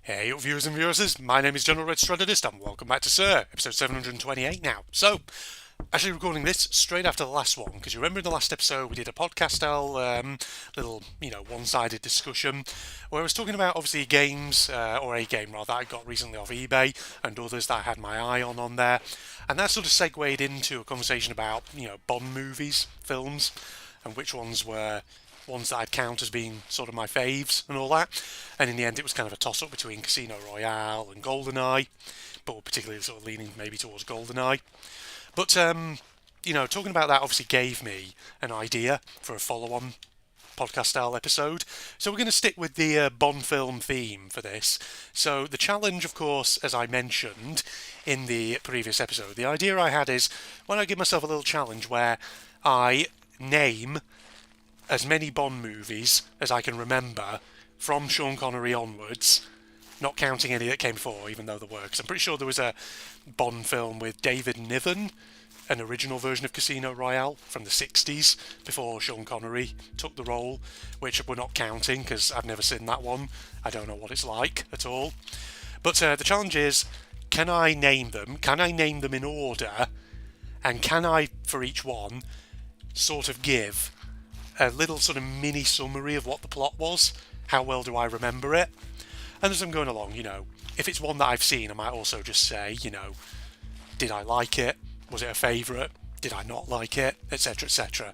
Hey viewers and viewers, my name is General Red Strategist and welcome back to Sir, episode 728 now. So, actually recording this straight after the last one, because you remember in the last episode we did a podcast style little, one-sided discussion where I was talking about obviously games, or a game rather, I got recently off eBay and others that I had my eye on there. And that sort of segued into a conversation about, Bond movies, films, and which ones were ones that I'd count as being sort of my faves and all that. And in the end, it was kind of a toss-up between Casino Royale and GoldenEye, but particularly sort of leaning maybe towards GoldenEye. But talking about that obviously gave me an idea for a follow-on podcast-style episode. So we're going to stick with the Bond film theme for this. So the challenge, of course, as I mentioned in the previous episode, the idea I had is why don't I give myself a little challenge where I name as many Bond movies as I can remember from Sean Connery onwards, not counting any that came before, even though there were, because I'm pretty sure there was a Bond film with David Niven, an original version of Casino Royale from the 60s, before Sean Connery took the role, which we're not counting because I've never seen that one. I don't know what it's like at all. But the challenge is, can I name them? Can I name them in order? And can I, for each one, sort of give a little sort of mini summary of what the plot was? How well do I remember it? And as I'm going along, if it's one that I've seen, I might also just say, did I like it? Was it a favourite? Did I not like it? Etc, etc.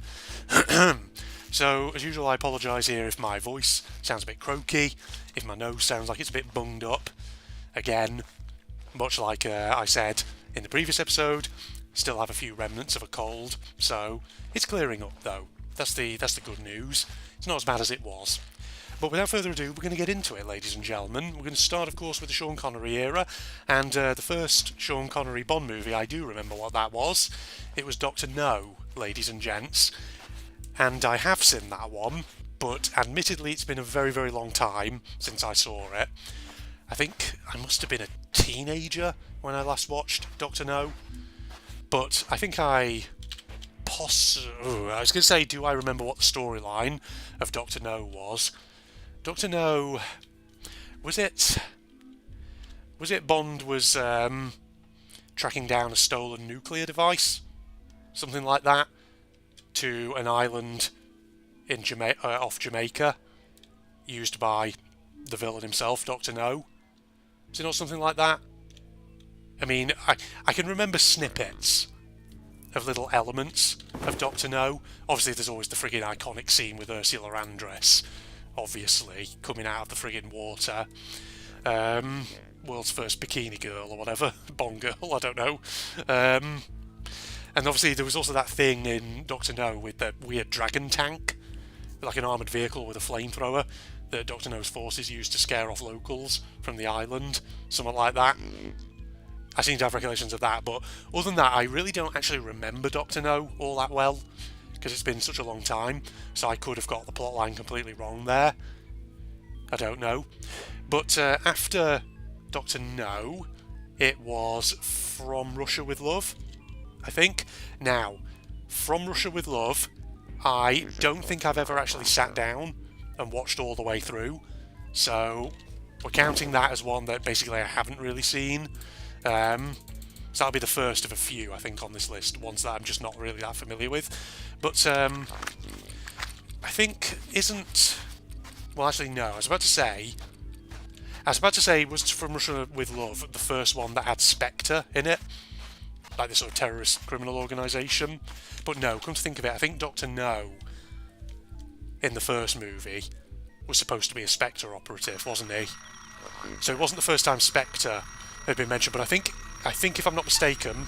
So, as usual, I apologise here if my voice sounds a bit croaky, if my nose sounds like it's a bit bunged up. Again, much like I said in the previous episode, still have a few remnants of a cold, so it's clearing up though. That's the good news. It's not as bad as it was. But without further ado, we're going to get into it, ladies and gentlemen. We're going to start, of course, with the Sean Connery era, and the first Sean Connery Bond movie, I do remember what that was. It was Dr. No, ladies and gents. And I have seen that one, but admittedly it's been a very, very long time since I saw it. I think I must have been a teenager when I last watched Dr. No. But I think I was going to say, do I remember what the storyline of Dr. No was? Dr. No, was it Bond was tracking down a stolen nuclear device? Something like that? To an island in off Jamaica, used by the villain himself, Dr. No? Is it not something like that? I mean, I can remember snippets of little elements of Dr. No. Obviously, there's always the friggin' iconic scene with Ursula Andress, obviously, coming out of the friggin' water. World's first bikini girl or whatever. Bond girl, I don't know. And obviously, there was also that thing in Dr. No with the weird dragon tank, like an armoured vehicle with a flamethrower, that Dr. No's forces used to scare off locals from the island. Something like that. I seem to have recollections of that, but other than that, I really don't actually remember Dr. No all that well, because it's been such a long time, so I could have got the plotline completely wrong there. I don't know. But after Dr. No, it was From Russia with Love, I think. Now, From Russia with Love, I don't think I've ever actually sat down and watched all the way through, so we're counting that as one that basically I haven't really seen. So that'll be the first of a few, I think, on this list, ones that I'm just not really that familiar with. But I think well, actually, no. I was about to say, was From Russia with Love the first one that had Spectre in it? Like this sort of terrorist criminal organisation? But no, come to think of it, I think Dr. No, in the first movie, was supposed to be a Spectre operative, wasn't he? So it wasn't the first time Spectre had been mentioned, but I think if I'm not mistaken,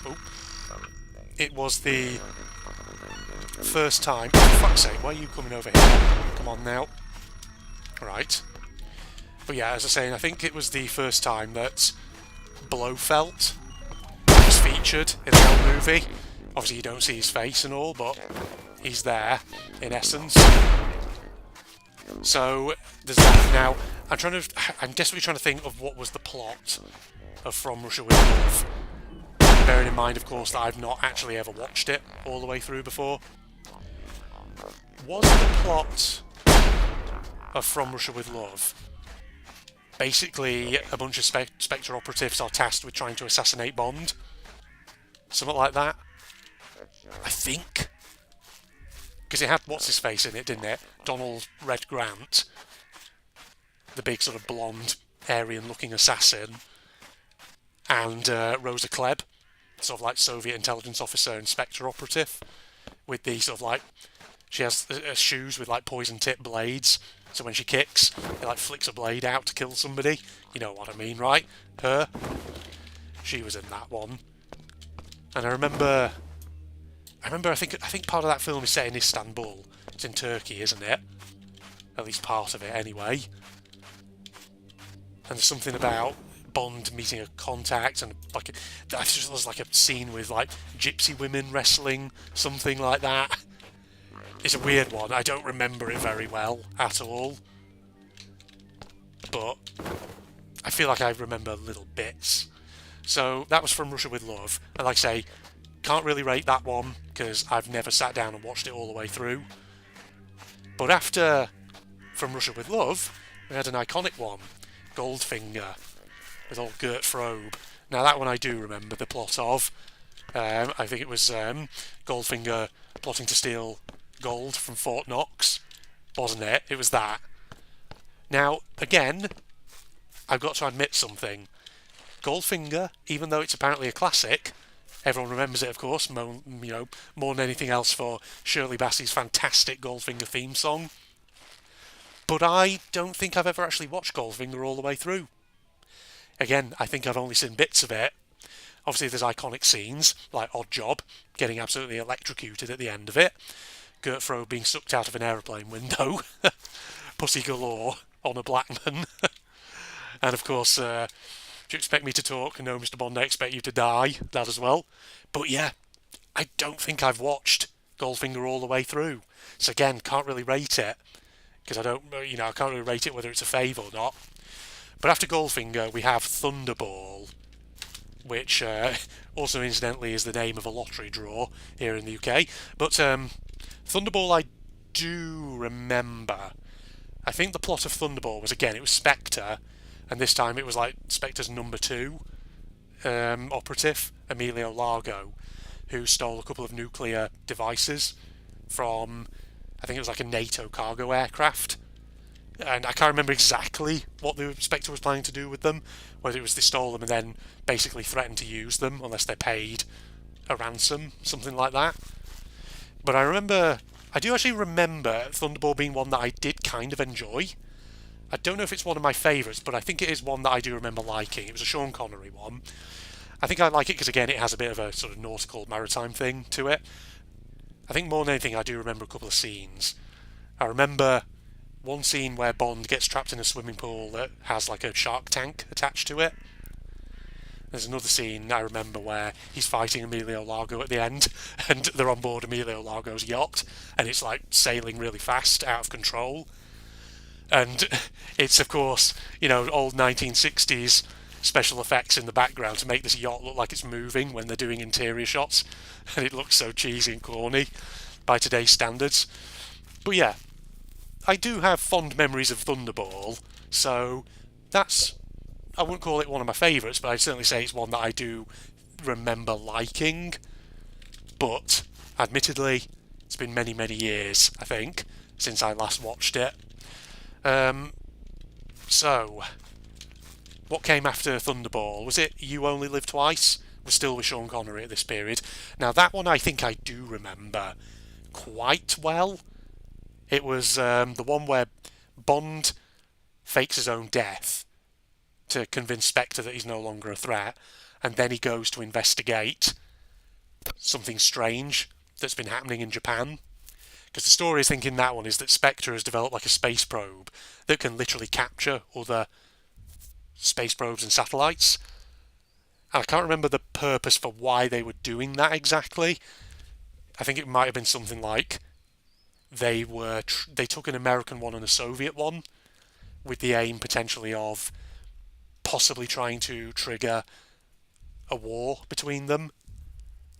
it was the first time. For fuck's sake, why are you coming over here? Come on now. Right. But yeah, as I was saying, I think it was the first time that Blofeld was featured in the whole movie. Obviously, you don't see his face and all, but he's there in essence. So there's that. Now, I'm desperately trying to think of what was the plot of From Russia with Love. Bearing in mind, of course, that I've not actually ever watched it all the way through before. Was the plot of From Russia with Love basically a bunch of Spectre operatives are tasked with trying to assassinate Bond. Something like that, I think. Because it had what's-his-face in it, didn't it? Donald Red Grant, the big sort of blonde, Aryan-looking assassin, and Rosa Klebb, sort of like Soviet intelligence officer and Spectre operative, with the sort of like, she has shoes with like poison-tipped blades, so when she kicks, it like flicks a blade out to kill somebody. You know what I mean, right? Her. She was in that one. And I think part of that film is set in Istanbul. It's in Turkey, isn't it? At least part of it, anyway. And there's something about Bond meeting a contact, and like there's like a scene with like gypsy women wrestling, something like that. It's a weird one. I don't remember it very well at all, but I feel like I remember little bits. So that was From Russia with Love, and like I say, can't really rate that one because I've never sat down and watched it all the way through. But after From Russia with Love, we had an iconic one, Goldfinger, with old Gert Frobe. Now that one I do remember the plot of. I think it was Goldfinger plotting to steal gold from Fort Knox, wasn't it? It was that. Now, again, I've got to admit something. Goldfinger, even though it's apparently a classic, everyone remembers it, of course, more than anything else for Shirley Bassey's fantastic Goldfinger theme song. But I don't think I've ever actually watched Goldfinger all the way through. Again, I think I've only seen bits of it. Obviously, there's iconic scenes, like Odd Job, getting absolutely electrocuted at the end of it, Gert Frobe being sucked out of an aeroplane window, Pussy Galore on a Blackman, and of course, do you expect me to talk? No, Mr. Bond, I expect you to die, that as well. But yeah, I don't think I've watched Goldfinger all the way through. So again, can't really rate it, because I can't really rate it whether it's a fave or not. But after Goldfinger, we have Thunderball, which also incidentally is the name of a lottery draw here in the UK. But Thunderball I do remember. I think the plot of Thunderball was, again, it was Spectre, and this time it was like Spectre's number 2 operative, Emilio Largo, who stole a couple of nuclear devices from, I think it was like a NATO cargo aircraft. And I can't remember exactly what the Spectre was planning to do with them, whether it was they stole them and then basically threatened to use them unless they paid a ransom, something like that. But I do actually remember Thunderball being one that I did kind of enjoy. I don't know if it's one of my favourites, but I think it is one that I do remember liking. It was a Sean Connery one. I think I like it because, again, it has a bit of a sort of nautical maritime thing to it. I think more than anything, I do remember a couple of scenes. I remember one scene where Bond gets trapped in a swimming pool that has like a shark tank attached to it. There's another scene I remember where he's fighting Emilio Largo at the end, and they're on board Emilio Largo's yacht, and it's like sailing really fast, out of control. And it's, of course, old 1960s special effects in the background to make this yacht look like it's moving when they're doing interior shots, and it looks so cheesy and corny by today's standards. But yeah, I do have fond memories of Thunderball, so I wouldn't call it one of my favourites, but I'd certainly say it's one that I do remember liking. But, admittedly, it's been many, many years, I think, since I last watched it. So, what came after Thunderball? Was it You Only Live Twice? We're still with Sean Connery at this period. Now, that one I think I do remember quite well. It was the one where Bond fakes his own death to convince Spectre that he's no longer a threat, and then he goes to investigate something strange that's been happening in Japan. Because the story, I think, in that one is that Spectre has developed like a space probe that can literally capture other space probes and satellites. And I can't remember the purpose for why they were doing that exactly. I think it might have been something like they took an American one and a Soviet one with the aim potentially of possibly trying to trigger a war between them.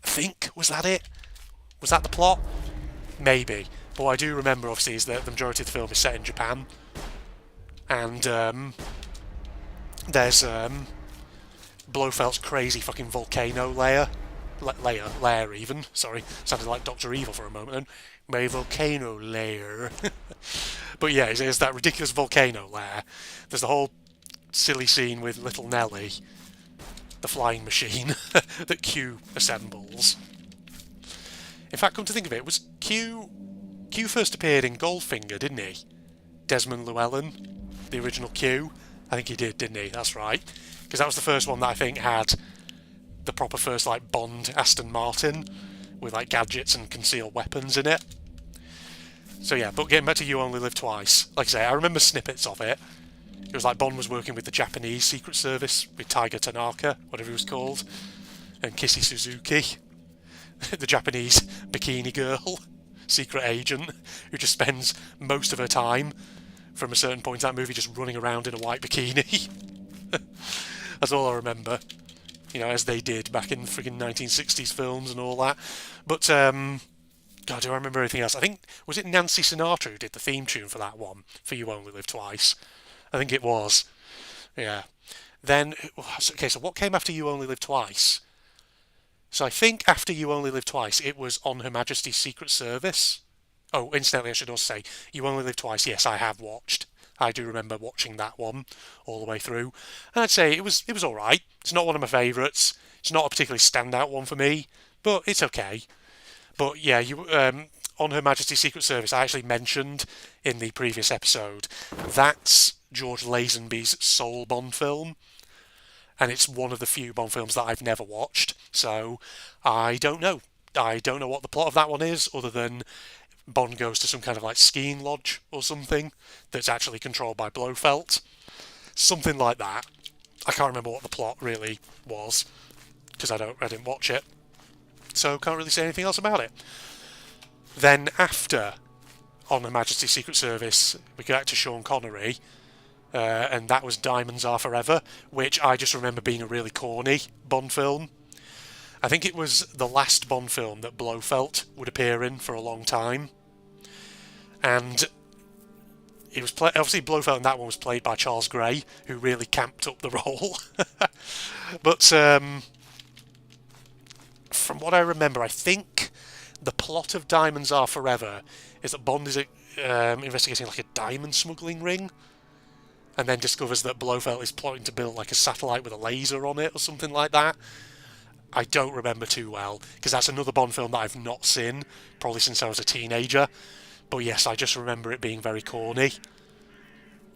I think, was that it? Was that the plot? Maybe. But what I do remember, obviously, is that the majority of the film is set in Japan. And There's Blofeld's crazy fucking volcano lair even. Sorry, sounded like Doctor Evil for a moment then. My volcano lair. But yeah, it's that ridiculous volcano lair. There's the whole silly scene with Little Nelly, the flying machine that Q assembles. In fact, come to think of it, was Q first appeared in Goldfinger, didn't he? Desmond Llewellyn, the original Q. I think he did, didn't he? That's right. Because that was the first one that I think had the proper first like Bond Aston Martin with like gadgets and concealed weapons in it. So yeah, but getting back to You Only Live Twice, like I say, I remember snippets of it. It was like Bond was working with the Japanese Secret Service, with Tiger Tanaka, whatever he was called, and Kissy Suzuki, the Japanese bikini girl, secret agent, who just spends most of her time, from a certain point in that movie, just running around in a white bikini. That's all I remember. You know, as they did back in friggin' 1960s films and all that. But, God, do I remember anything else? I think, was it Nancy Sinatra who did the theme tune for that one, for You Only Live Twice? I think it was. Yeah. Then, okay, so what came after You Only Live Twice? So I think after You Only Live Twice, it was On Her Majesty's Secret Service. Oh, incidentally, I should also say, You Only Live Twice, yes, I have watched. I do remember watching that one all the way through. And I'd say it was alright. It's not one of my favourites. It's not a particularly standout one for me, but it's okay. But yeah, On Her Majesty's Secret Service, I actually mentioned in the previous episode, that's George Lazenby's sole Bond film. And it's one of the few Bond films that I've never watched. So I don't know. I don't know what the plot of that one is, other than Bond goes to some kind of like skiing lodge or something that's actually controlled by Blofeld. Something like that. I can't remember what the plot really was, because I didn't watch it. So can't really say anything else about it. Then after On Her Majesty's Secret Service, we go back to Sean Connery, and that was Diamonds Are Forever, which I just remember being a really corny Bond film. I think it was the last Bond film that Blofeld would appear in for a long time. And it was obviously Blofeld in that one was played by Charles Gray, who really camped up the role. But from what I remember, I think the plot of Diamonds Are Forever is that Bond is investigating like a diamond smuggling ring, and then discovers that Blofeld is plotting to build like a satellite with a laser on it or something like that. I don't remember too well, because that's another Bond film that I've not seen, probably since I was a teenager. But yes, I just remember it being very corny.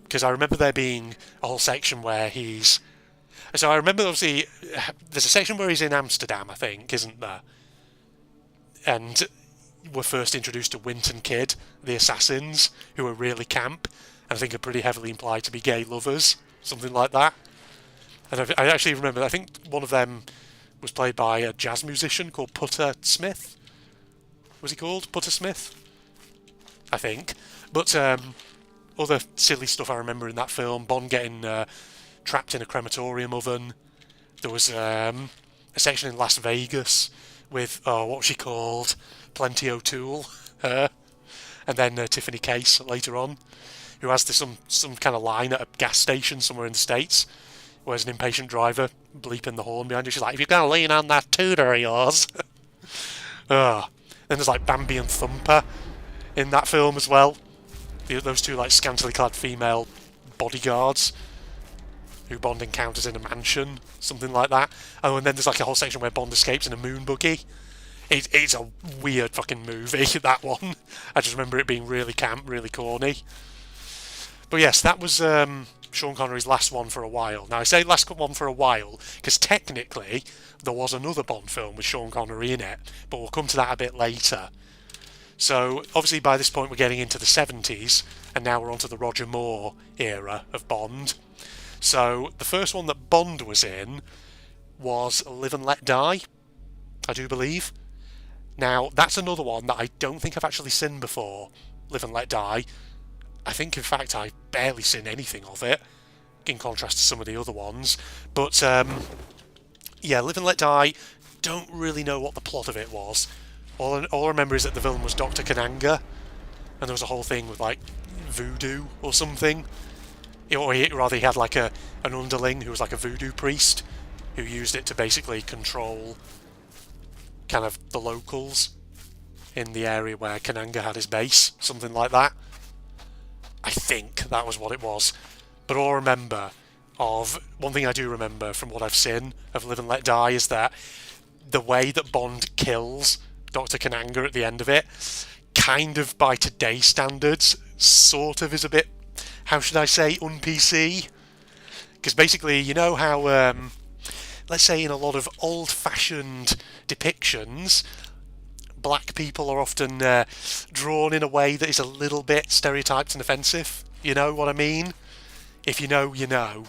Because I remember there being a whole section where he's... So I remember, obviously, there's a section where he's in Amsterdam, I think, isn't there? And we're first introduced to Winton Kid, the assassins, who are really camp, and I think are pretty heavily implied to be gay lovers, something like that. And I actually remember, I think one of them was played by a jazz musician called Putter Smith. Was he called Putter Smith? I think. But other silly stuff I remember in that film, Bond getting trapped in a crematorium oven. There was a section in Las Vegas with, what was she called? Plenty O'Toole. And then Tiffany Case later on, who has some kind of line at a gas station somewhere in the States, where there's an impatient driver bleeping the horn behind her. She's like, if you're going to lean on that tooter of yours. Then there's like Bambi and Thumper in that film as well. Those two like scantily clad female bodyguards who Bond encounters in a mansion, something like that. Oh, and then there's like a whole section where Bond escapes in a moon buggy. It's a weird fucking movie, that one. I just remember it being really camp, really corny. But yes, that was Sean Connery's last one for a while. Now I say last one for a while because technically there was another Bond film with Sean Connery in it, but we'll come to that a bit later. So obviously by this point we're getting into the 70s, and now we're onto the Roger Moore era of Bond. So the first one that Bond was in was Live and Let Die, I do believe. Now that's another one that I don't think I've actually seen before, Live and Let Die. I think in fact I've barely seen anything of it, in contrast to some of the other ones. But yeah, Live and Let Die, don't really know what the plot of it was. All I remember is that the villain was Dr. Kananga, and there was a whole thing with like voodoo or something. Or rather, he had like an underling who was like a voodoo priest who used it to basically control kind of the locals in the area where Kananga had his base, something like that. I think that was what it was. But all I remember one thing I do remember from what I've seen of Live and Let Die is that the way that Bond kills Dr. Kananga at the end of it, kind of by today's standards, sort of is a bit, how should I say, un-PC? Because basically, you know how, let's say in a lot of old-fashioned depictions, black people are often drawn in a way that is a little bit stereotyped and offensive. You know what I mean? If you know, you know.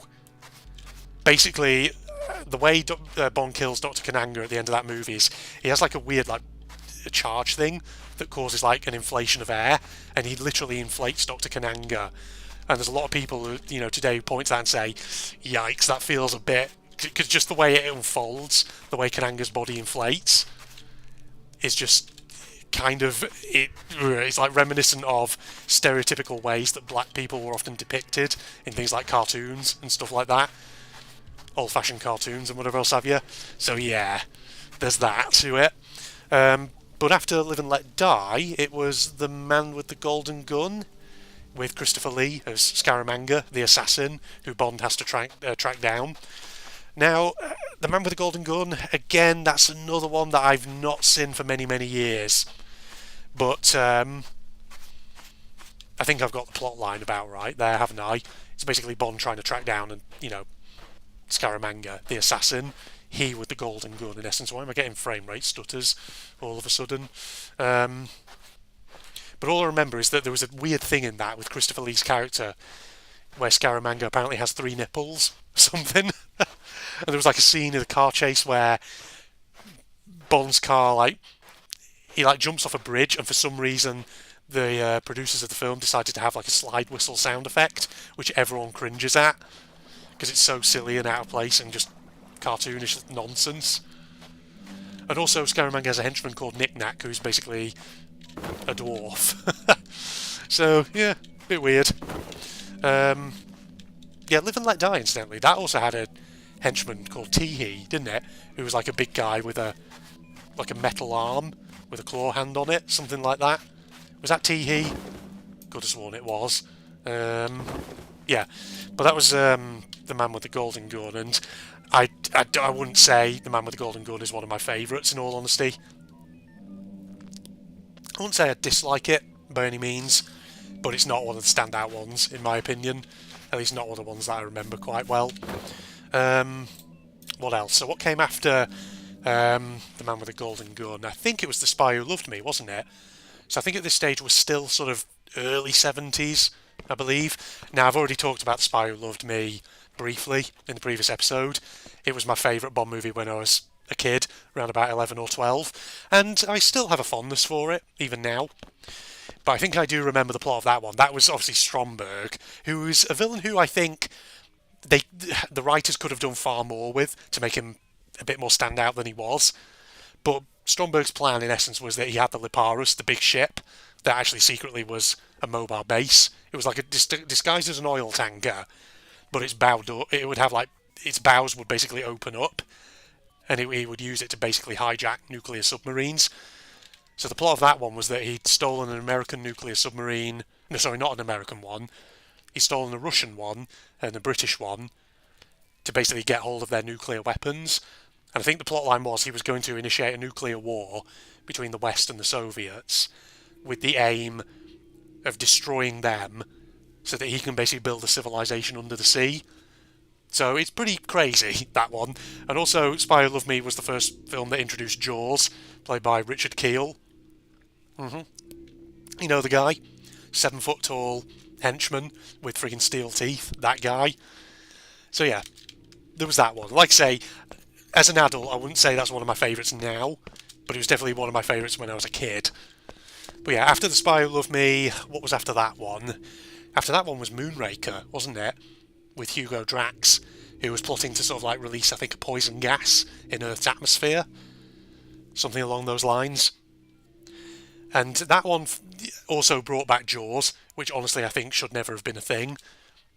Basically, the way Bond kills Dr. Kananga at the end of that movie is he has like a weird like a charge thing that causes like an inflation of air, and he literally inflates Dr. Kananga. And there's a lot of people who, you know, today point to that and say, "Yikes, that feels a bit," because just the way it unfolds, the way Kananga's body inflates, is just kind of it's like reminiscent of stereotypical ways that black people were often depicted in things like cartoons and stuff like that, old-fashioned cartoons and whatever else have you. So yeah, there's that to it. But after Live and Let Die, it was The Man with the Golden Gun with Christopher Lee as Scaramanga, the assassin who Bond has to track down. Now, The Man with the Golden Gun, again, that's another one that I've not seen for many, many years. But I think I've got the plot line about right there, haven't I? It's basically Bond trying to track down and, you know, Scaramanga, the assassin, he with the golden gun, in essence. Why am I getting frame rate stutters all of a sudden? But all I remember is that there was a weird thing in that with Christopher Lee's character where Scaramanga apparently has 3 nipples or something. And there was like a scene in the car chase where Bond's car, like, he like jumps off a bridge, and for some reason the producers of the film decided to have like a slide whistle sound effect, which everyone cringes at because it's so silly and out of place and just cartoonish nonsense. And also Scaramanga has a henchman called Knick Knack, who's basically a dwarf. So yeah, a bit weird. Yeah, Live and Let Die, incidentally, that also had a henchman called Teehee, didn't it? Who was like a big guy with a metal arm with a claw hand on it, something like that. Was that Teehee? Could have sworn it was. Yeah, but that was The Man with the Golden Gun, and I wouldn't say The Man with the Golden Gun is one of my favourites, in all honesty. I wouldn't say I dislike it by any means, but it's not one of the standout ones, in my opinion. At least not one of the ones that I remember quite well. What else? So what came after The Man with the Golden Gun? I think it was The Spy Who Loved Me, wasn't it? So I think at this stage we're still sort of early 70s, I believe. Now, I've already talked about The Spy Who Loved Me briefly in the previous episode. It was my favourite Bond movie when I was a kid, around about 11 or 12, and I still have a fondness for it, even now. But I think I do remember the plot of that one. That was obviously Stromberg, who was a villain who I think the writers could have done far more with to make him a bit more standout than he was. But Stromberg's plan, in essence, was that he had the Liparus, the big ship, that actually secretly was a mobile base. It was like a disguised as an oil tanker, but its bow it would have like its bows would basically open up, and he would use it to basically hijack nuclear submarines. So the plot of that one was that he'd stolen an American nuclear submarine. No, sorry, not an American one. He'd stolen a Russian one and a British one to basically get hold of their nuclear weapons. And I think the plotline was he was going to initiate a nuclear war between the West and the Soviets with the aim of destroying them so that he can basically build a civilization under the sea. So it's pretty crazy, that one. And also, Spy Who Loved Me was the first film that introduced Jaws, played by Richard Kiel. You know the guy? 7 foot tall henchman with friggin' steel teeth, that guy. So yeah, there was that one. Like I say, as an adult, I wouldn't say that's one of my favourites now, but it was definitely one of my favourites when I was a kid. But yeah, after The Spy Who Loved Me, what was after that one? After that one was Moonraker, wasn't it? With Hugo Drax, who was plotting to sort of like release, I think, a poison gas in Earth's atmosphere. Something along those lines. And that one also brought back Jaws, which honestly I think should never have been a thing.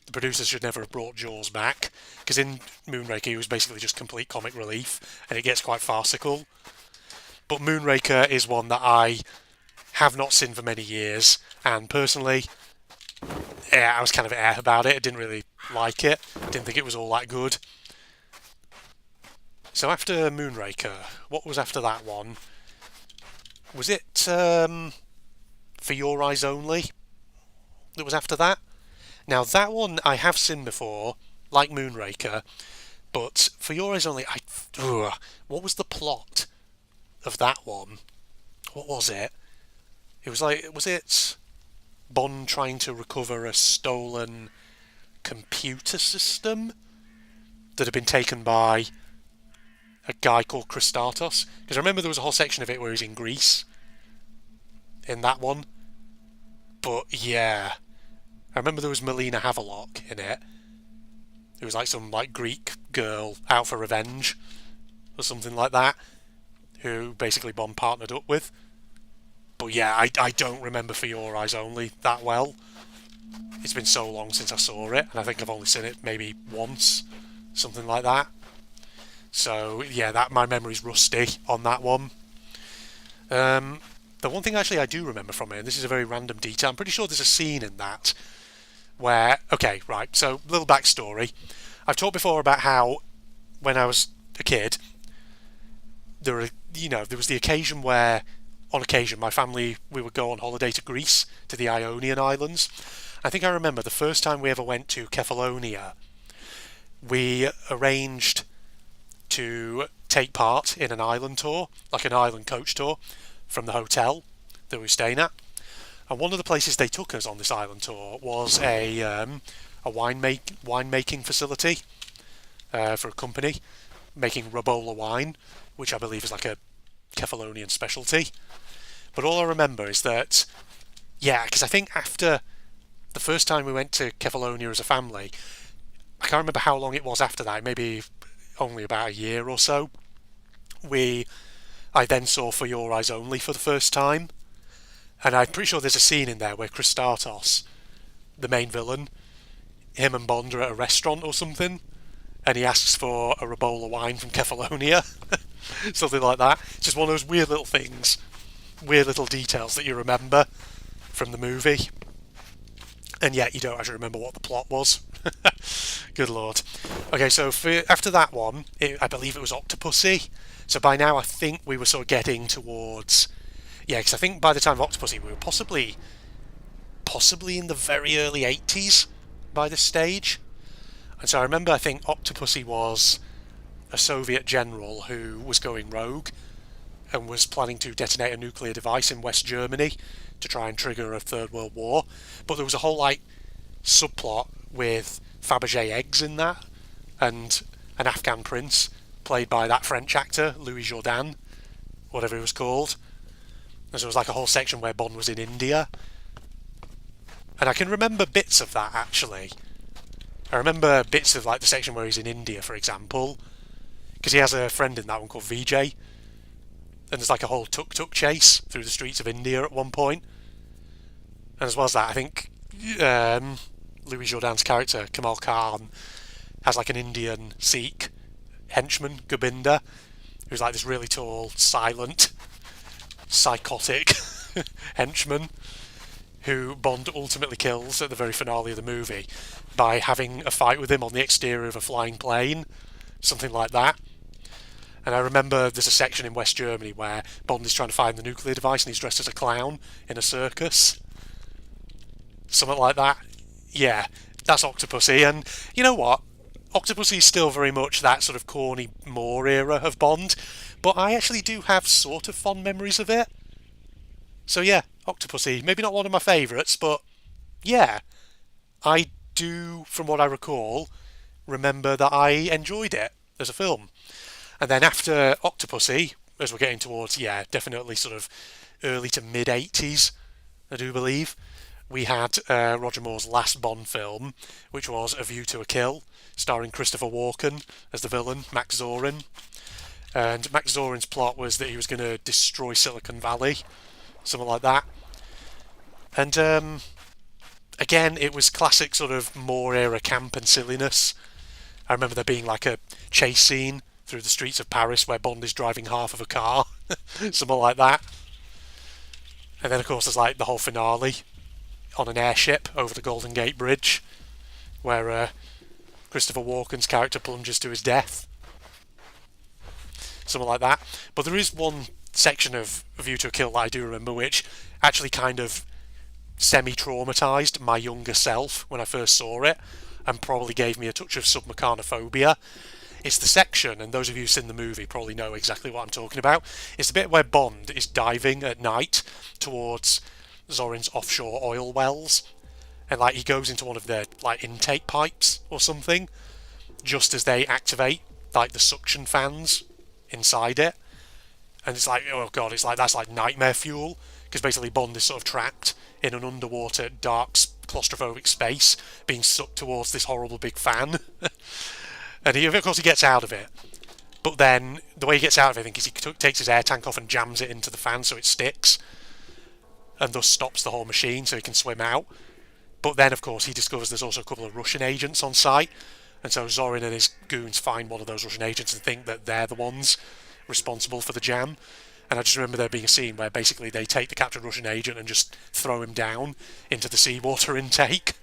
the producers should never have brought Jaws back, because in Moonraker he was basically just complete comic relief, and it gets quite farcical. But Moonraker is one that I have not seen for many years, and personally, yeah, I was kind of air about it. I didn't really like it. Didn't think it was all that good. So after Moonraker, what was after that one? Was it For Your Eyes Only that was after that? Now that one I have seen before, like Moonraker, but For Your Eyes Only, what was the plot of that one? What was it? It was like, was it Bond trying to recover a stolen computer system that had been taken by a guy called Christatos? Because I remember there was a whole section of it where he was in Greece in that one. But yeah, I remember there was Melina Havelock in it. It was like some like Greek girl out for revenge or something like that, who basically Bond partnered up with. But yeah, I don't remember For Your Eyes Only that well. It's been so long since I saw it, and I think I've only seen it maybe once, something like that. So yeah, that my memory's rusty on that one. The one thing actually I do remember from it, and this is a very random detail, I'm pretty sure there's a scene in that where, okay, right, so little backstory. I've talked before about how when I was a kid, there was the occasion where, on occasion, my family, we would go on holiday to Greece, to the Ionian Islands. I think I remember the first time we ever went to Kefalonia, we arranged to take part in an island tour, like an island coach tour, from the hotel that we were staying at. And one of the places they took us on this island tour was a winemaking facility for a company making Rabola wine, which I believe is like a Kefalonian specialty. But all I remember is that, yeah, because I think after the first time we went to Kefalonia as a family, I can't remember how long it was after that, maybe only about a year or so, I then saw For Your Eyes Only for the first time. And I'm pretty sure there's a scene in there where Christatos, the main villain, him and Bond are at a restaurant or something, and he asks for a Rabola wine from Kefalonia. Something like that. It's just one of those weird little things, weird little details that you remember from the movie. And yet you don't actually remember what the plot was. Good lord. Okay, so after that one, I believe it was Octopussy. So by now I think we were sort of getting towards... Yeah, because I think by the time of Octopussy we were possibly in the very early 80s by this stage. And so I remember, I think Octopussy was a Soviet general who was going rogue and was planning to detonate a nuclear device in West Germany to try and trigger a Third World War. But there was a whole like subplot with Fabergé eggs in that, and an Afghan prince played by that French actor Louis Jourdan, whatever he was called. And so there was like a whole section where Bond was in India, and I can remember bits of that actually. I remember bits of like the section where he's in India, for example, because he has a friend in that one called Vijay, and there's like a whole tuk-tuk chase through the streets of India at one point. And as well as that, I think Louis Jourdan's character, Kamal Khan, has like an Indian Sikh henchman, Govinda, who's like this really tall, silent, psychotic henchman who Bond ultimately kills at the very finale of the movie by having a fight with him on the exterior of a flying plane, something like that. And I remember there's a section in West Germany where Bond is trying to find the nuclear device and he's dressed as a clown in a circus. Something like that. Yeah, that's Octopussy. And you know what? Octopussy is still very much that sort of corny Moore era of Bond, but I actually do have sort of fond memories of it. So yeah, Octopussy. Maybe not one of my favourites, but yeah, I do, from what I recall, remember that I enjoyed it as a film. And then after Octopussy, as we're getting towards, yeah, definitely sort of early to mid-80s, I do believe, we had Roger Moore's last Bond film, which was A View to a Kill, starring Christopher Walken as the villain, Max Zorin. And Max Zorin's plot was that he was going to destroy Silicon Valley, something like that. And Again, it was classic sort of Moore era camp and silliness. I remember there being like a chase scene through the streets of Paris where Bond is driving half of a car, something like that. And then, of course, there's like the whole finale on an airship over the Golden Gate Bridge, where Christopher Walken's character plunges to his death, something like that. But there is one section of View to a Kill that I do remember, which actually kind of semi-traumatised my younger self when I first saw it, and probably gave me a touch of submechanophobia. It's the section, and those of you who've seen the movie probably know exactly what I'm talking about. It's the bit where Bond is diving at night towards Zorin's offshore oil wells, and like he goes into one of their like intake pipes or something, just as they activate like the suction fans inside it, and it's like, oh god, it's like that's like nightmare fuel, because basically Bond is sort of trapped in an underwater dark claustrophobic space, being sucked towards this horrible big fan. And of course he gets out of it, but then the way he gets out of it, I think, is he takes his air tank off and jams it into the fan so it sticks, and thus stops the whole machine so he can swim out. But then, of course, he discovers there's also a couple of Russian agents on site, and so Zorin and his goons find one of those Russian agents and think that they're the ones responsible for the jam. And I just remember there being a scene where basically they take the captured Russian agent and just throw him down into the seawater intake,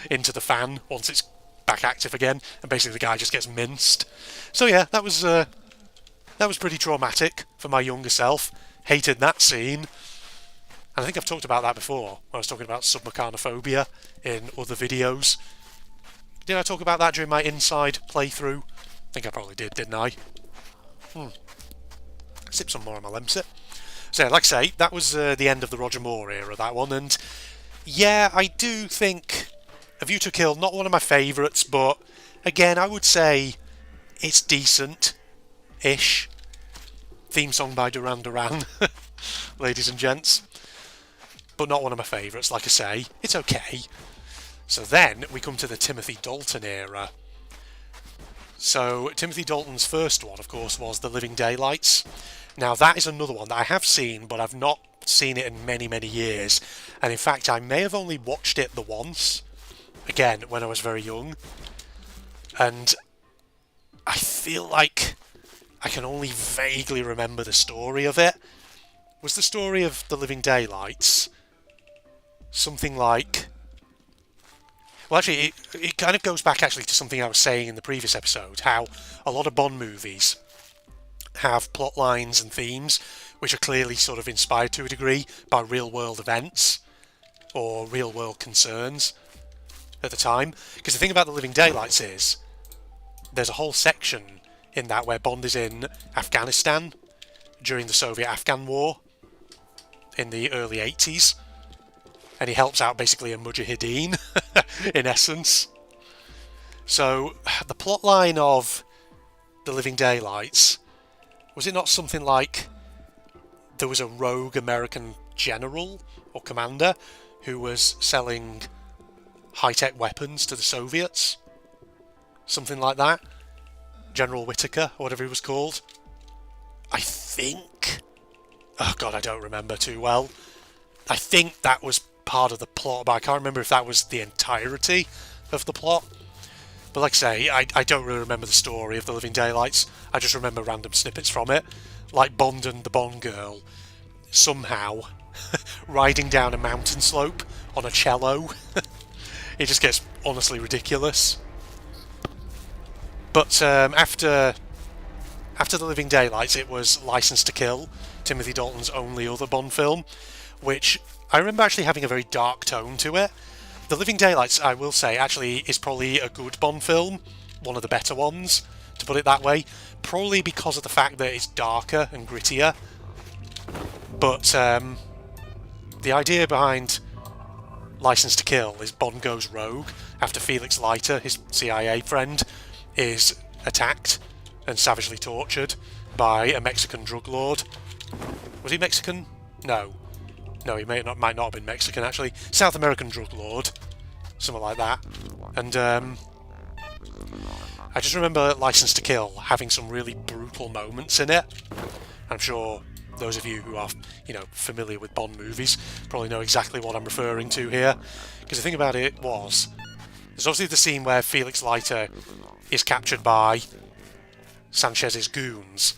into the fan once it's back active again, and basically the guy just gets minced. So yeah, that was pretty traumatic for my younger self. Hated that scene. And I think I've talked about that before when I was talking about submechanophobia in other videos. Did I talk about that during my Inside playthrough? I think I probably did, didn't I? Sip some more on my Lemsip. So, like I say, that was the end of the Roger Moore era, that one. And yeah, I do think A View to a Kill, not one of my favourites, but again, I would say it's decent-ish. Theme song by Duran Duran, ladies and gents. But not one of my favourites, like I say. It's okay. So then we come to the Timothy Dalton era. So Timothy Dalton's first one, of course, was The Living Daylights. Now that is another one that I have seen, but I've not seen it in many, many years. And in fact, I may have only watched it the once, again, when I was very young. And I feel like I can only vaguely remember the story of it. Was the story of The Living Daylights something like... Well, actually, it kind of goes back actually to something I was saying in the previous episode, how a lot of Bond movies have plot lines and themes which are clearly sort of inspired to a degree by real-world events or real-world concerns at the time. Because the thing about The Living Daylights is there's a whole section in that where Bond is in Afghanistan during the Soviet-Afghan War in the early 80s. And he helps out basically a mujahideen, in essence. So, the plotline of The Living Daylights, was it not something like there was a rogue American general or commander who was selling high-tech weapons to the Soviets? Something like that? General Whitaker, or whatever he was called? I think... Oh god, I don't remember too well. I think that was part of the plot, but I can't remember if that was the entirety of the plot. But like I say, I don't really remember the story of The Living Daylights. I just remember random snippets from it, like Bond and the Bond girl somehow riding down a mountain slope on a cello. It just gets honestly ridiculous. But after The Living Daylights, it was Licence to Kill, Timothy Dalton's only other Bond film, which I remember actually having a very dark tone to it. The Living Daylights, I will say, actually is probably a good Bond film, one of the better ones, to put it that way, probably because of the fact that it's darker and grittier. But the idea behind Licence to Kill is Bond goes rogue after Felix Leiter, his CIA friend, is attacked and savagely tortured by a Mexican drug lord. Was he Mexican? No, he might not have been Mexican, actually. South American drug lord. Something like that. And I just remember Licence to Kill having some really brutal moments in it. I'm sure those of you who are, familiar with Bond movies probably know exactly what I'm referring to here. Because the thing about it was, there's obviously the scene where Felix Leiter is captured by Sanchez's goons,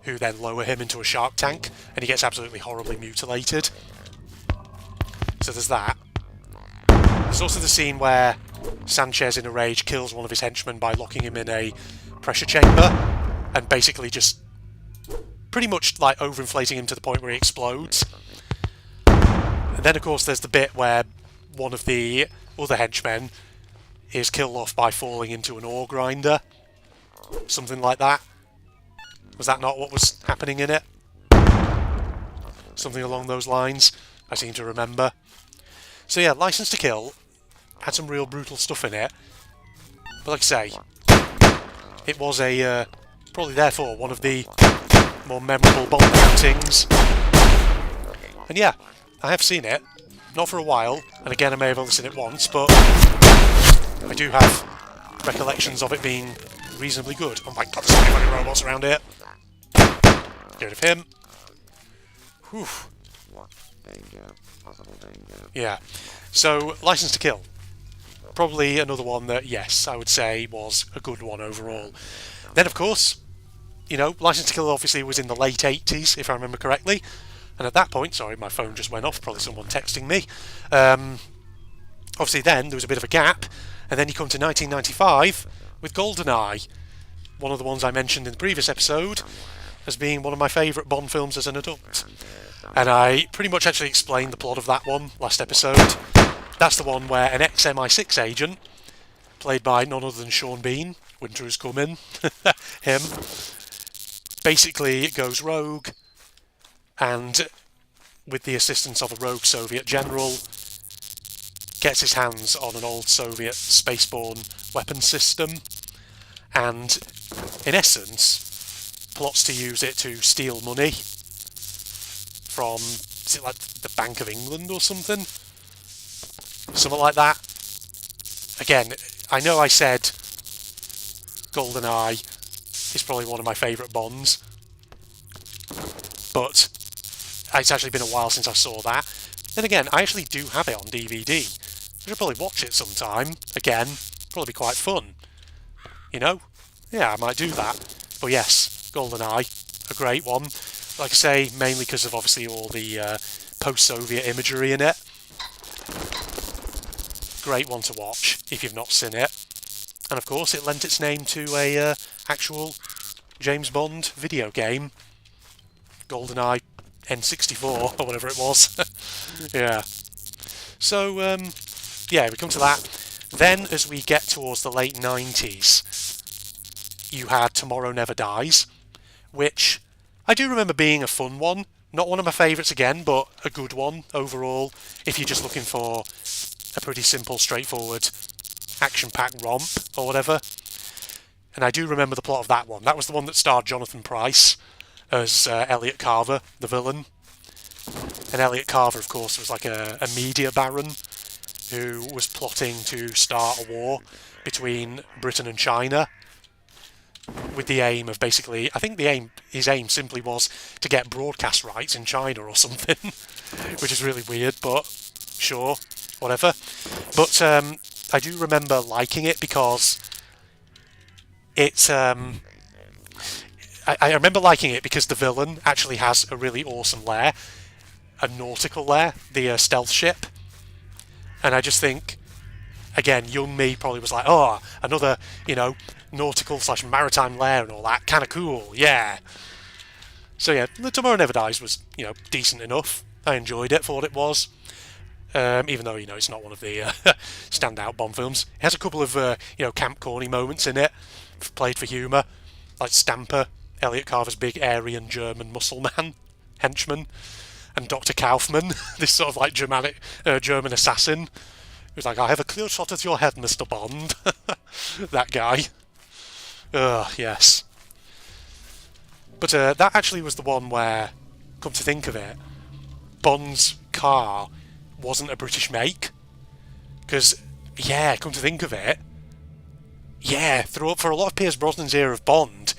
who then lower him into a shark tank, and he gets absolutely horribly mutilated. So there's that. There's also the scene where Sanchez, in a rage, kills one of his henchmen by locking him in a pressure chamber, and basically just pretty much like overinflating him to the point where he explodes. And then, of course, there's the bit where one of the other henchmen is killed off by falling into an ore grinder. Something like that. Was that not what was happening in it? Something along those lines, I seem to remember. So yeah, License to Kill had some real brutal stuff in it. But like I say, it was probably therefore one of the more memorable Bond outings. And yeah, I have seen it. Not for a while, and again I may have only seen it once, but I do have recollections of it being reasonably good. Oh my god, there's so many fucking robots around here. Get rid of him. Whew. Yeah. So, License to Kill. Probably another one that, yes, I would say was a good one overall. Then, of course, License to Kill obviously was in the late 80s, if I remember correctly. And at that point, sorry, my phone just went off, probably someone texting me. Obviously then, there was a bit of a gap, and then you come to 1995 with GoldenEye, one of the ones I mentioned in the previous episode as being one of my favourite Bond films as an adult. And I pretty much actually explained the plot of that one last episode. That's the one where an ex-MI6 agent, played by none other than Sean Bean, Winter Is Coming, him, basically goes rogue, and with the assistance of a rogue Soviet general, gets his hands on an old Soviet spaceborne weapon system, and in essence plots to use it to steal money from, is it like the Bank of England or something? Something like that. Again, I know I said GoldenEye is probably one of my favourite Bonds, but it's actually been a while since I saw that. Then again, I actually do have it on DVD. I should probably watch it sometime. Again, probably be quite fun. Yeah, I might do that. But yes, GoldenEye, a great one. Like I say, mainly because of obviously all the post-Soviet imagery in it. Great one to watch if you've not seen it. And of course, it lent its name to a actual James Bond video game, GoldenEye N64 or whatever it was. Yeah. So yeah, we come to that. Then, as we get towards the late 90s, you had Tomorrow Never Dies, which I do remember being a fun one. Not one of my favourites again, but a good one overall, if you're just looking for a pretty simple, straightforward, action-packed romp, or whatever. And I do remember the plot of that one. That was the one that starred Jonathan Pryce as Elliot Carver, the villain. And Elliot Carver, of course, was like a media baron who was plotting to start a war between Britain and China, with the aim of basically, I think his aim simply was to get broadcast rights in China or something, which is really weird, but sure, whatever. But I do remember liking it because it's I remember liking it because the villain actually has a really awesome lair, a nautical lair, the stealth ship. And I just think, again, young me probably was like, oh, another, nautical/maritime lair and all that, kind of cool, yeah. So yeah, The Tomorrow Never Dies was, decent enough. I enjoyed it for what it was. Even though, it's not one of the standout Bond films. It has a couple of, Camp Corny moments in it, played for humour, like Stamper, Elliot Carver's big Aryan German muscle man, henchman, and Dr. Kaufman, this sort of like German assassin, who's like, I have a clear shot at your head, Mr. Bond. That guy. Yes. But that actually was the one where, come to think of it, Bond's car wasn't a British make. Because, yeah, come to think of it, yeah, for a lot of Pierce Brosnan's era of Bond,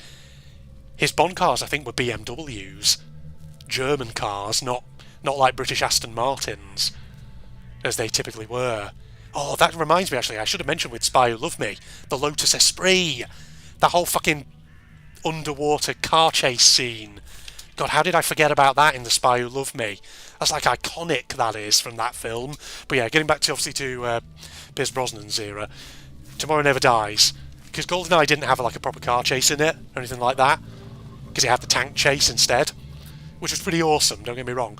his Bond cars, I think, were BMWs. German cars, not like British Aston Martins, as they typically were. Oh, that reminds me, actually, I should have mentioned with Spy Who Loved Me, the Lotus Esprit. That whole fucking underwater car chase scene. God, how did I forget about that in The Spy Who Loved Me? That's like iconic, that is, from that film. But yeah, getting back to, obviously, to Pierce Brosnan's era, Tomorrow Never Dies, because GoldenEye didn't have like a proper car chase in it, or anything like that, because it had the tank chase instead, which was pretty awesome, don't get me wrong.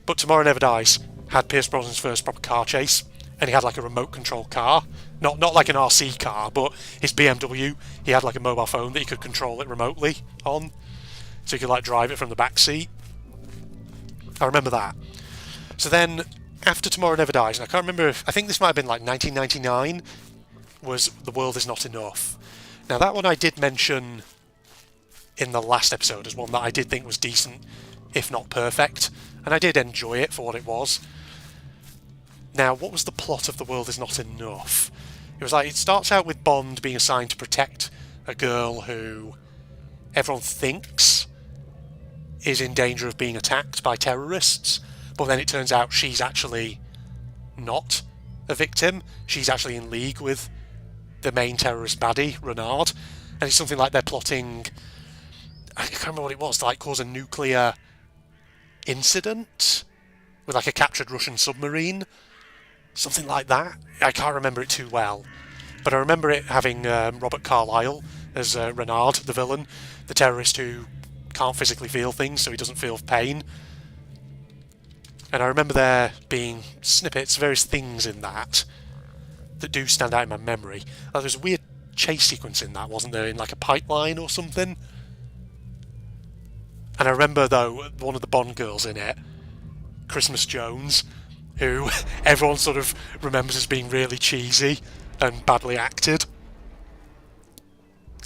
But Tomorrow Never Dies had Pierce Brosnan's first proper car chase, and he had like a remote control car, not like an RC car, but his BMW, he had like a mobile phone that he could control it remotely on, so he could like drive it from the back seat. I remember that. So then, after Tomorrow Never Dies, and I can't remember I think this might have been like 1999, was The World Is Not Enough. Now that one I did mention in the last episode as one that I did think was decent, if not perfect, and I did enjoy it for what it was. Now, what was the plot of The World Is Not Enough? It was like, it starts out with Bond being assigned to protect a girl who everyone thinks is in danger of being attacked by terrorists, but then it turns out she's actually not a victim. She's actually in league with the main terrorist baddie, Renard, and it's something like they're plotting, I can't remember what it was, to like cause a nuclear incident with like a captured Russian submarine, something like that. I can't remember it too well, but I remember it having Robert Carlyle as Renard, the villain, the terrorist who can't physically feel things, so he doesn't feel pain. And I remember there being snippets, various things in that do stand out in my memory. There was a weird chase sequence in that, wasn't there, in like a pipeline or something? And I remember, though, one of the Bond girls in it, Christmas Jones, who everyone sort of remembers as being really cheesy and badly acted.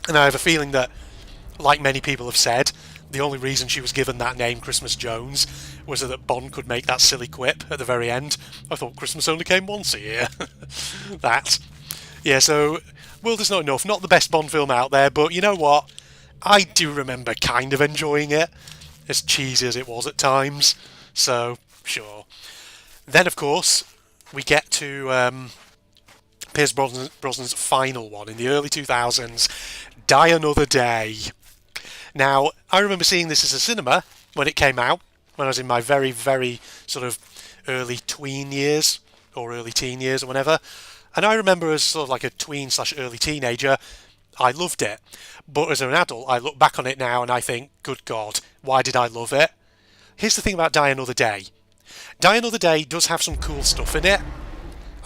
And I have a feeling that, like many people have said, the only reason she was given that name, Christmas Jones, was so that Bond could make that silly quip at the very end. I thought Christmas only came once a year. That. Yeah, so World Is Not Enough. Not the best Bond film out there, but you know what? I do remember kind of enjoying it, as cheesy as it was at times. So, sure. Then, of course, we get to Pierce Brosnan's final one in the early 2000s, Die Another Day. Now, I remember seeing this as a cinema when it came out, when I was in my very, very sort of early tween years, or early teen years, or whatever. And I remember as sort of like a tween/early teenager, I loved it. But as an adult, I look back on it now and I think, good God, why did I love it? Here's the thing about Die Another Day. Die Another Day does have some cool stuff in it.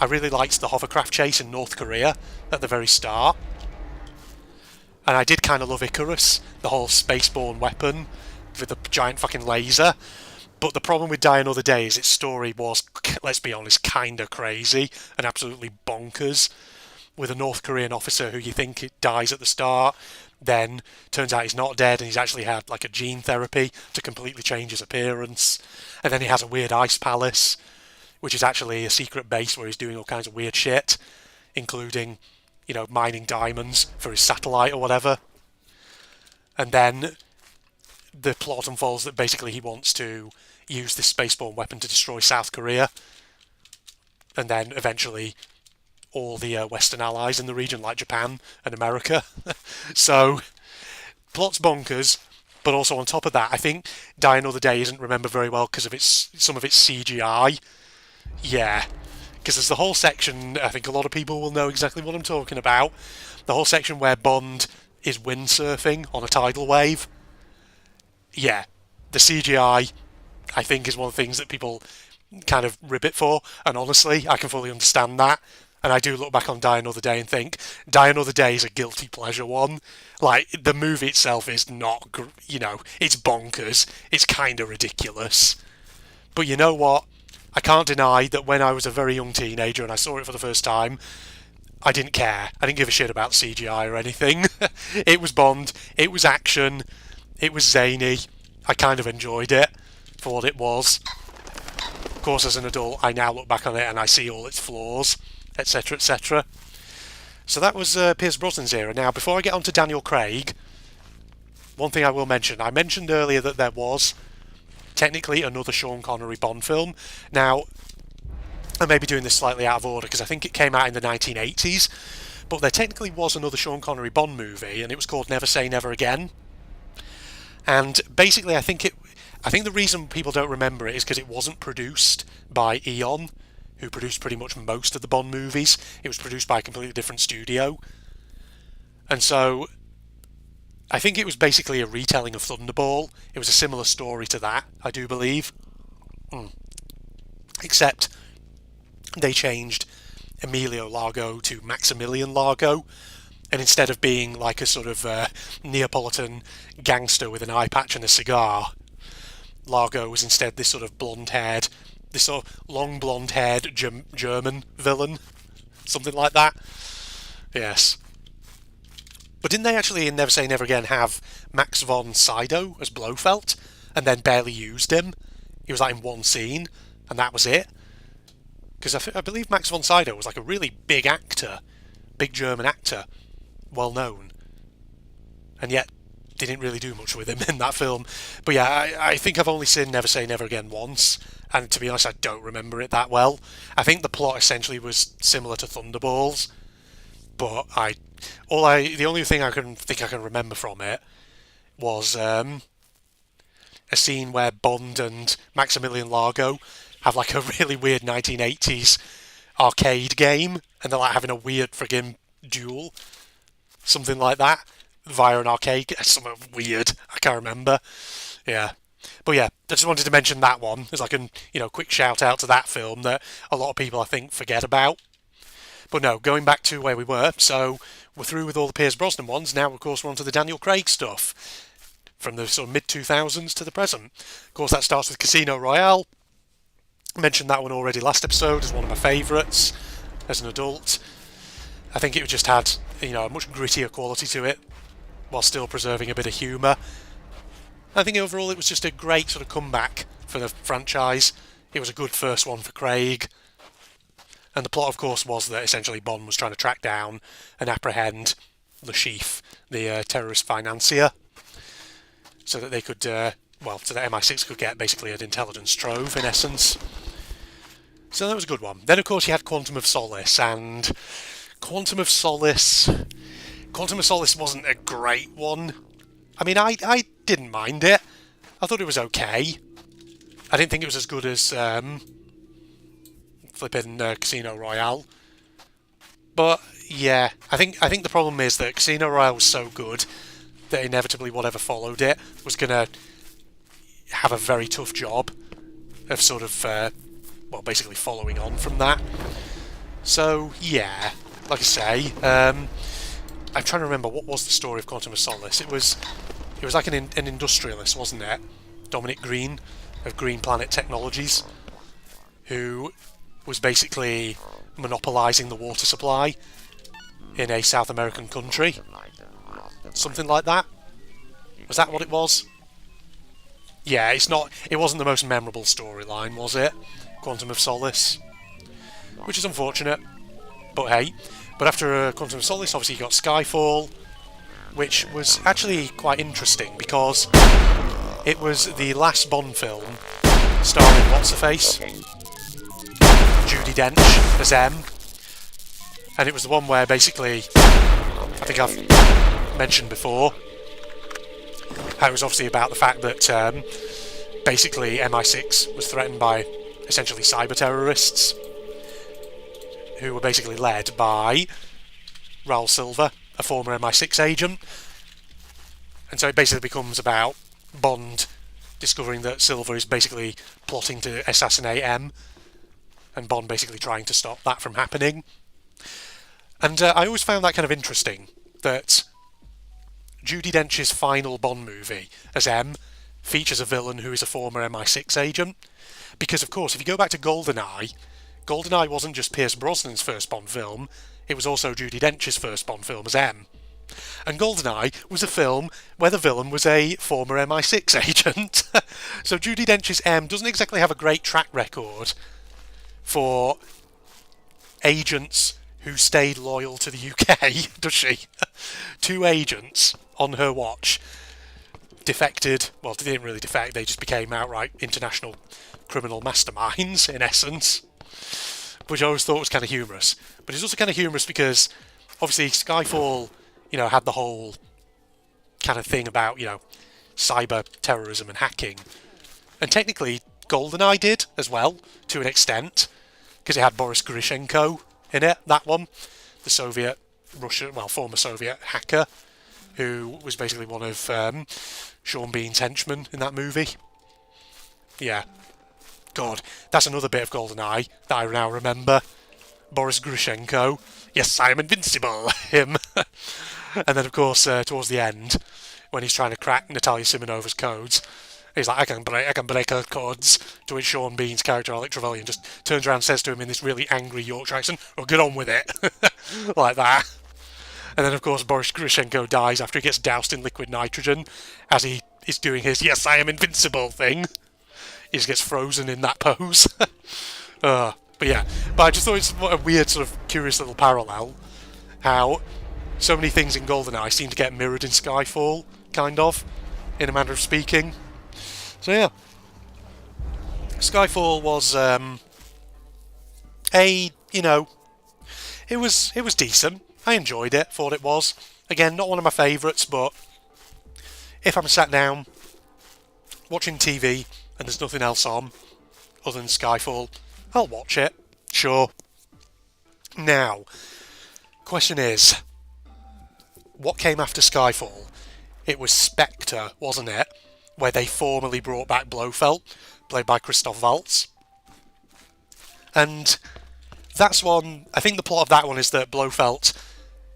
I really liked the hovercraft chase in North Korea at the very start. And I did kind of love Icarus, the whole spaceborne weapon with the giant fucking laser. But the problem with Die Another Day is its story was, let's be honest, kind of crazy and absolutely bonkers. With a North Korean officer who you think it dies at the start, then turns out he's not dead and he's actually had like a gene therapy to completely change his appearance. And then he has a weird ice palace, which is actually a secret base where he's doing all kinds of weird shit, including, you know, mining diamonds for his satellite or whatever. And then the plot unfolds that basically he wants to use this spaceborne weapon to destroy South Korea. And then eventually all the Western allies in the region, like Japan and America. So, plot's bonkers, but also on top of that, I think Die Another Day isn't remembered very well because of some of its CGI. Yeah, because there's the whole section, I think a lot of people will know exactly what I'm talking about, the whole section where Bond is windsurfing on a tidal wave. Yeah, the CGI, I think, is one of the things that people kind of rib it for, and honestly, I can fully understand that. And I do look back on Die Another Day and think, Die Another Day is a guilty pleasure one. Like, the movie itself is not, you know, it's bonkers. It's kind of ridiculous. But you know what? I can't deny that when I was a very young teenager and I saw it for the first time, I didn't care. I didn't give a shit about CGI or anything. It was Bond. It was action. It was zany. I kind of enjoyed it for what it was. Of course, as an adult, I now look back on it and I see all its flaws, etc., etc. So that was Pierce Brosnan's era. Now, before I get on to Daniel Craig, one thing I will mention. I mentioned earlier that there was technically another Sean Connery Bond film. Now, I may be doing this slightly out of order because I think it came out in the 1980s, but there technically was another Sean Connery Bond movie, and it was called Never Say Never Again. And basically, I think the reason people don't remember it is because it wasn't produced by Eon, who produced pretty much most of the Bond movies. It was produced by a completely different studio. And so I think it was basically a retelling of Thunderball. It was a similar story to that, I do believe. Except they changed Emilio Largo to Maximilian Largo, and instead of being like a sort of Neapolitan gangster with an eye patch and a cigar, Largo was instead this sort of blonde-haired, this sort of long blonde-haired German villain, something like that. Yes. But didn't they actually in Never Say Never Again have Max von Sydow as Blofeld, and then barely used him? He was like in one scene, and that was it. Because I believe Max von Sydow was like a really big actor, big German actor, well known, and yet didn't really do much with him in that film. But yeah, I think I've only seen Never Say Never Again once, and to be honest, I don't remember it that well. I think the plot essentially was similar to Thunderballs, but the only thing I can remember from it was a scene where Bond and Maximilian Largo have like a really weird 1980s arcade game, and they're like having a weird friggin' duel, something like that, via an arcade. Something weird, I can't remember. Yeah, but yeah, I just wanted to mention that one as like a quick shout out to that film that a lot of people I think forget about. But no, going back to where we were, so we're through with all the Pierce Brosnan ones. Now, of course, we're on to the Daniel Craig stuff from the sort of mid-2000s to the present. Of course, that starts with Casino Royale. I mentioned that one already last episode as one of my favourites as an adult. I think it just had a much grittier quality to it while still preserving a bit of humour. I think overall it was just a great sort of comeback for the franchise. It was a good first one for Craig. And the plot, of course, was that essentially Bond was trying to track down and apprehend Le Chiffre, the terrorist financier, so that they could, so that MI6 could get basically an intelligence trove, in essence. So that was a good one. Then, of course, you had Quantum of Solace, and Quantum of Solace wasn't a great one. I mean, I didn't mind it. I thought it was okay. I didn't think it was as good as flipping Casino Royale. But yeah, I think the problem is that Casino Royale was so good that inevitably whatever followed it was going to have a very tough job of sort of basically following on from that. So yeah, like I say, I'm trying to remember what was the story of Quantum of Solace. It was like an industrialist, wasn't it? Dominic Green of Green Planet Technologies, who was basically monopolising the water supply in a South American country. Something like that. Was that what it was? Yeah, it wasn't the most memorable storyline, was it? Quantum of Solace. Which is unfortunate. But hey. But after Quantum of Solace, obviously you got Skyfall, which was actually quite interesting because it was the last Bond film starring what's-her-face? Judi Dench as M. And it was the one where basically, I think I've mentioned before, how it was obviously about the fact that basically MI6 was threatened by essentially cyber terrorists who were basically led by Raul Silva, a former MI6 agent. And so it basically becomes about Bond discovering that Silva is basically plotting to assassinate M, and Bond basically trying to stop that from happening. And I always found that kind of interesting, that Judi Dench's final Bond movie as M features a villain who is a former MI6 agent. Because, of course, if you go back to GoldenEye, GoldenEye wasn't just Pierce Brosnan's first Bond film, it was also Judi Dench's first Bond film as M. And GoldenEye was a film where the villain was a former MI6 agent. So Judi Dench's M doesn't exactly have a great track record for agents who stayed loyal to the UK, does she? 2 agents on her watch defected. Well, they didn't really defect, they just became outright international criminal masterminds, in essence. Which I always thought was kind of humorous. But it's also kind of humorous because, obviously, Skyfall, had the whole kind of thing about, cyber terrorism and hacking. And technically, GoldenEye did as well, to an extent, because it had Boris Grishenko in it, that one. The former Soviet hacker, who was basically one of Sean Bean's henchmen in that movie. Yeah. God, that's another bit of GoldenEye that I now remember. Boris Grishenko. Yes, I am invincible. Him. And then, of course, towards the end, when he's trying to crack Natalia Simonova's codes, he's like, I can break her codes. To which Sean Bean's character, Alec Trevelyan, just turns around and says to him in this really angry Yorkshire accent, "Oh, get on with it." Like that. And then, of course, Boris Grishenko dies after he gets doused in liquid nitrogen as he is doing his "Yes, I am invincible" thing. He just gets frozen in that pose. But I just thought it's a weird, sort of curious little parallel. How so many things in GoldenEye seem to get mirrored in Skyfall, kind of, in a manner of speaking. So yeah, Skyfall was it was decent. I enjoyed it. Thought it was. Again, not one of my favourites, but if I'm sat down watching TV and there's nothing else on other than Skyfall, I'll watch it. Sure. Now, question is, what came after Skyfall? It was Spectre, wasn't it? Where they formally brought back Blofeld, played by Christoph Waltz. And that's one, I think the plot of that one is that Blofeld,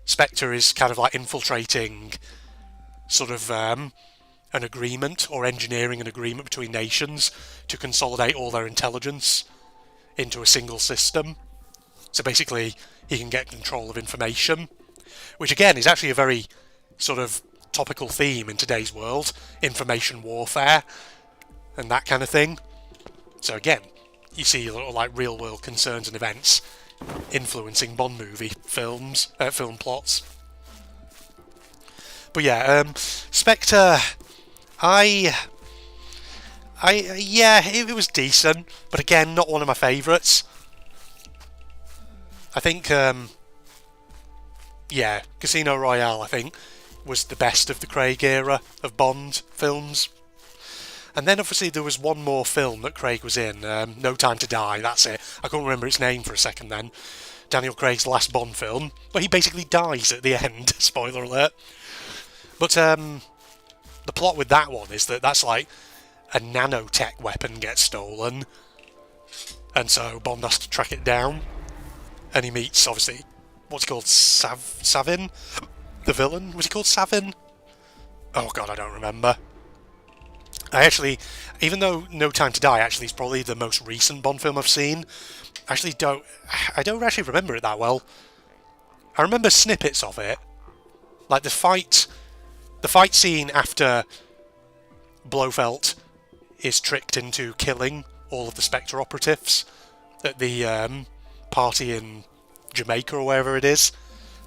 Spectre is kind of like infiltrating sort of an agreement, or engineering an agreement between nations to consolidate all their intelligence into a single system. So basically, he can get control of information, which again is actually a very sort of topical theme in today's world, information warfare and that kind of thing. So again, you see a lot of like real world concerns and events influencing Bond movie film plots. But yeah, Spectre, it was decent, but again, not one of my favourites. I think, Casino Royale, I think, was the best of the Craig era of Bond films. And then obviously there was one more film that Craig was in, No Time to Die, that's it. I couldn't remember its name for a second then. Daniel Craig's last Bond film, where he basically dies at the end, spoiler alert. But the plot with that one is that that's like a nanotech weapon gets stolen, and so Bond has to track it down, and he meets, obviously, what's he called, Savin? The villain? Was he called Savin? Oh god, I don't remember. I actually, even though No Time to Die actually is probably the most recent Bond film I've seen, I don't actually remember it that well. I remember snippets of it, like the fight scene after Blofeld is tricked into killing all of the Spectre operatives at the party in Jamaica or wherever it is.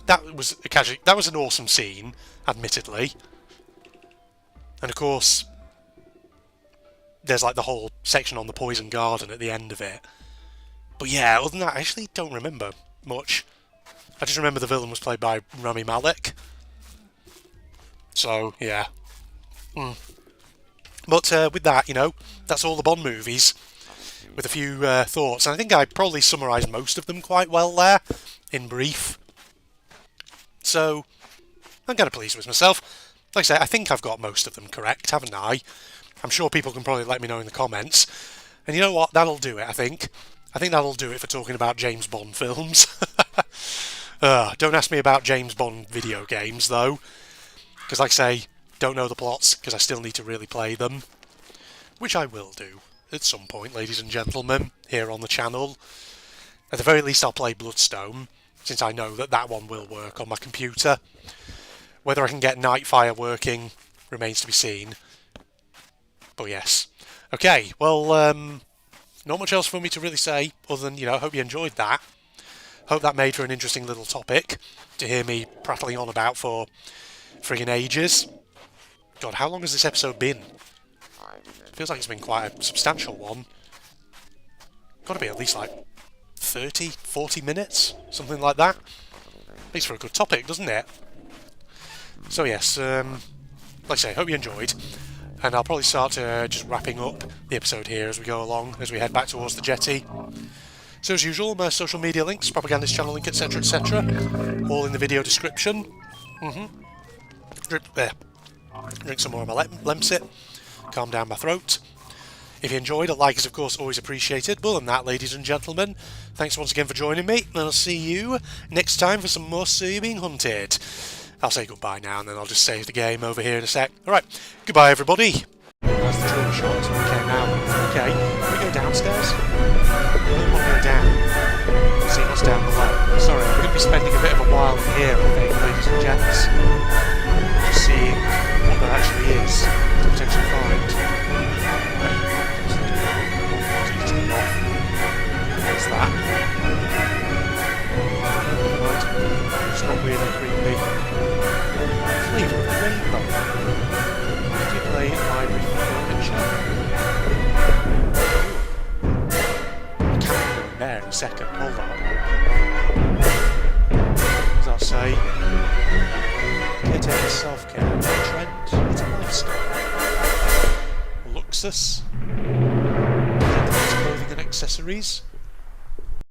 That was an awesome scene, admittedly. And of course, there's like the whole section on the poison garden at the end of it. But yeah, other than that, I actually don't remember much. I just remember the villain was played by Rami Malek. So, yeah. But with that, that's all the Bond movies, with a few thoughts. And I think I probably summarised most of them quite well there, in brief. So, I'm kind of pleased with myself. Like I say, I think I've got most of them correct, haven't I? I'm sure people can probably let me know in the comments. And you know what? That'll do it, I think. I think that'll do it for talking about James Bond films. Don't ask me about James Bond video games, though. Because, like I say, don't know the plots, because I still need to really play them. Which I will do, at some point, ladies and gentlemen, here on the channel. At the very least, I'll play Bloodstone, since I know that one will work on my computer. Whether I can get Nightfire working remains to be seen. But yes. Okay, well, not much else for me to really say, other than, I hope you enjoyed that. Hope that made for an interesting little topic to hear me prattling on about for friggin' ages. God, how long has this episode been? Feels like it's been quite a substantial one. Got to be at least like 30, 40 minutes, something like that. Makes for a good topic, doesn't it? So yes, like I say, hope you enjoyed. And I'll probably start just wrapping up the episode here as we go along, as we head back towards the jetty. So as usual, my social media links, propagandist channel link, etc, etc, all in the video description. Drink some more of my Lemsip, calm down my throat. If you enjoyed, a like is of course always appreciated. But other than that, ladies and gentlemen, thanks once again for joining me, and I'll see you next time for some more Sea Being Hunted. I'll say goodbye now, and then I'll just save the game over here in a sec. Alright, goodbye everybody. That's the drill shot. Okay, now, okay, can we go downstairs? I really want to go down. See what's down below. Sorry, I'm going to be spending a bit of a while in here, I think, ladies and gents. Just seeing what there actually is to potentially find. What's that? Right. It's not really creepy. Flavor of the rainbow. Did you play library furniture? I can't go there in a second. Hold on. As I'll say, caretaker self-care, a trend, it's a lifestyle. Luxus. Clothing and accessories.